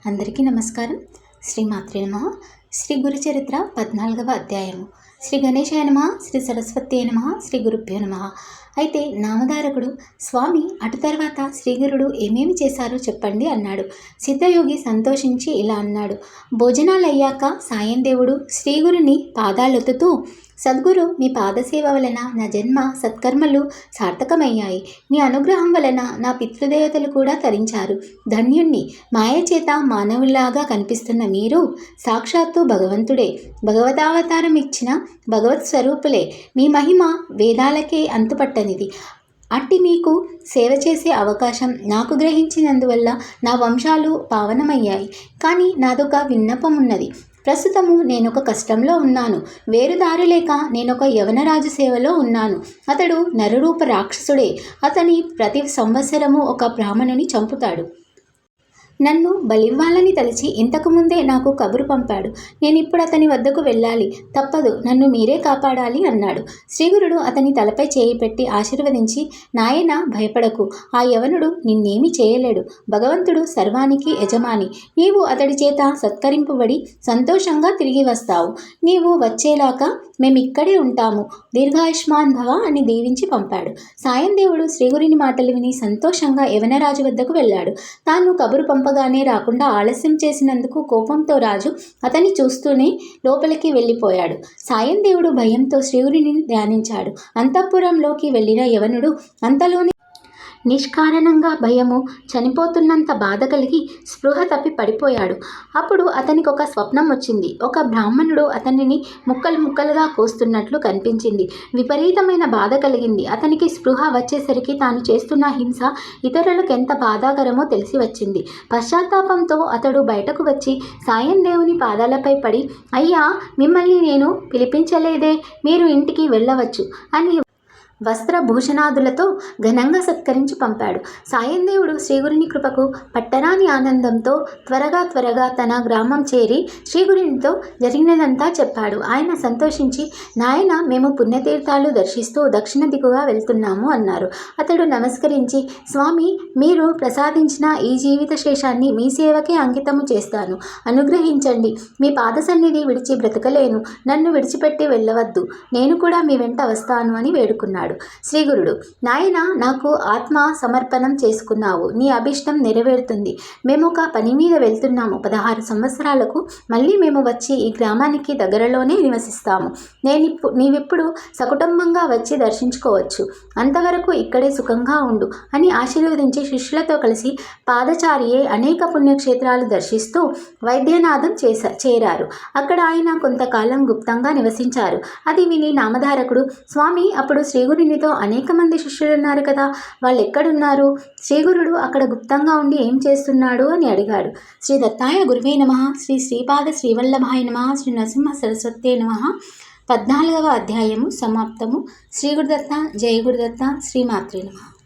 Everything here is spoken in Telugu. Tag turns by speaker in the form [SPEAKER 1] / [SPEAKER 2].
[SPEAKER 1] అందరికీ నమస్కారం. శ్రీమాత్రే నమః. శ్రీ గురుచరిత్ర 14వ అధ్యాయము. శ్రీ గణేశాయ నమః, శ్రీ సరస్వత్యై నమః, శ్రీ గురుభ్యో నమః. అయితే నామధారకుడు, స్వామి అటు తర్వాత శ్రీగురుడు ఏమేమి చేశారో చెప్పండి అన్నాడు. సిద్ధయోగి సంతోషించి ఇలా అన్నాడు. భోజనాలయ్యాక సాయం దేవుడు శ్రీగురుని పాదాలొత్తుతూ, సద్గురు, మీ పాదసేవ వలన నా జన్మ సత్కర్మలు సార్థకమయ్యాయి. మీ అనుగ్రహం వలన నా పితృదేవతలు కూడా తరించారు. ధన్యుణ్ణి. మాయ చేత మానవులాగా కనిపిస్తున్న మీరు సాక్షాత్తు భగవంతుడే. భగవతావతారం ఇచ్చిన భగవత్ స్వరూపులే. మీ మహిమ వేదాలకే అంతుపట్టనిది. అట్టి మీకు సేవ చేసే అవకాశం నాకు గ్రహించినందువల్ల నా వంశాలు పావనమయ్యాయి. కానీ నాదొక విన్నపం ఉన్నది. ప్రస్తుతము నేనొక కష్టంలో ఉన్నాను. వేరు దారి లేక నేనొక యవనరాజు సేవలో ఉన్నాను. అతడు నరరూప రాక్షసుడే. అతని ప్రతి సంవత్సరము ఒక బ్రాహ్మణుని చంపుతాడు. నన్ను బలివ్వాలని తలచి ఇంతకుముందే నాకు కబురు పంపాడు. నేనిప్పుడు అతని వద్దకు వెళ్ళాలి. తప్పదు. నన్ను మీరే కాపాడాలి అన్నాడు. శ్రీగురుడు అతని తలపై చేయి పెట్టి ఆశీర్వదించి, నాయన భయపడకు. ఆ యవనుడు నిన్నేమీ చేయలేడు. భగవంతుడు సర్వానికి యజమాని. నీవు అతడి చేత సత్కరింపబడి సంతోషంగా తిరిగి వస్తావు. నీవు వచ్చేలాగా మేమిక్కడే ఉంటాము. దీర్ఘాయుష్మాన్ భవ అని దీవించి పంపాడు. సాయం దేవుడు శ్రీగురుని మాటలు విని సంతోషంగా యవనరాజు వద్దకు వెళ్ళాడు. తాను కబురు పంపగానే రాకుండా ఆలస్యం చేసినందుకు కోపంతో రాజు అతన్ని చూస్తూనే లోపలికి వెళ్ళిపోయాడు. సాయం దేవుడు భయంతో శ్రీగురుని ధ్యానించాడు. అంతఃపురంలోకి వెళ్ళిన యవనుడు అంతలోనే నిష్కారణంగా భయము, చనిపోతున్నంత బాధ కలిగి స్పృహ తప్పి పడిపోయాడు. అప్పుడు అతనికి ఒక స్వప్నం వచ్చింది. ఒక బ్రాహ్మణుడు అతనిని ముక్కలు ముక్కలుగా కోస్తున్నట్లు కనిపించింది. విపరీతమైన బాధ కలిగింది. అతనికి స్పృహ వచ్చేసరికి తాను చేస్తున్న హింస ఇతరులకు ఎంత బాధాకరమో తెలిసి వచ్చింది. పశ్చాత్తాపంతో అతడు బయటకు వచ్చి సాయం దేవుని పాదాలపై పడి, అయ్యా, మిమ్మల్ని నేను పిలిపించలేదే, మీరు ఇంటికి వెళ్ళవచ్చు అని వస్త్రభూషణాదులతో ఘనంగా సత్కరించి పంపాడు. సాయందేవుడు శ్రీగురుని కృపకు పట్టరాని ఆనందంతో త్వరగా తన గ్రామం చేరి శ్రీగురునితో జరిగినదంతా చెప్పాడు. ఆయన సంతోషించి, నాయన, మేము పుణ్యతీర్థాలు దర్శిస్తూ దక్షిణ దిగుగా వెళ్తున్నాము అన్నారు. అతడు నమస్కరించి, స్వామి, మీరు ప్రసాదించిన ఈ జీవిత శేషాన్ని మీ సేవకే అంకితము చేస్తాను. అనుగ్రహించండి. మీ పాద సన్నిధి విడిచి బ్రతకలేను. నన్ను విడిచిపెట్టి వెళ్ళవద్దు. నేను కూడా మీ వెంట వస్తాను అని వేడుకున్నాడు. శ్రీగురుడు, నాయన, నాకు ఆత్మ సమర్పణం చేసుకున్నావు. నీ అభిష్టం నెరవేరుతుంది. మేము ఒక పని మీద వెళ్తున్నాము. 16 సంవత్సరాలకు మళ్ళీ మేము వచ్చి ఈ గ్రామానికి దగ్గరలోనే నివసిస్తాము. నీవిప్పుడు సకుటుంబంగా వచ్చి దర్శించుకోవచ్చు. అంతవరకు ఇక్కడే సుఖంగా ఉండు అని ఆశీర్వదించి శిష్యులతో కలిసి పాదచారియే అనేక పుణ్యక్షేత్రాలు దర్శిస్తూ వైద్యనాథం చేరారు. అక్కడ ఆయన కొంతకాలం గుప్తంగా నివసించారు. అది విని నామధారకుడు, స్వామి, అప్పుడు శ్రీగురునితో అనేక మంది శిష్యులున్నారు కదా, వాళ్ళు ఎక్కడున్నారు? శ్రీగురుడు అక్కడ గుప్తంగా ఉండి ఏం చేస్తున్నాడు అని అడిగాడు. శ్రీ దత్తాయ గురువే నమః, శ్రీ శ్రీపాద శ్రీవల్లభాయ నమః, శ్రీ నరసింహ సరస్వత్యై నమః. 14వ అధ్యాయము సమాప్తము. శ్రీ గురుదత్త, జయ గురుదత్త, శ్రీమాత్రే నమః.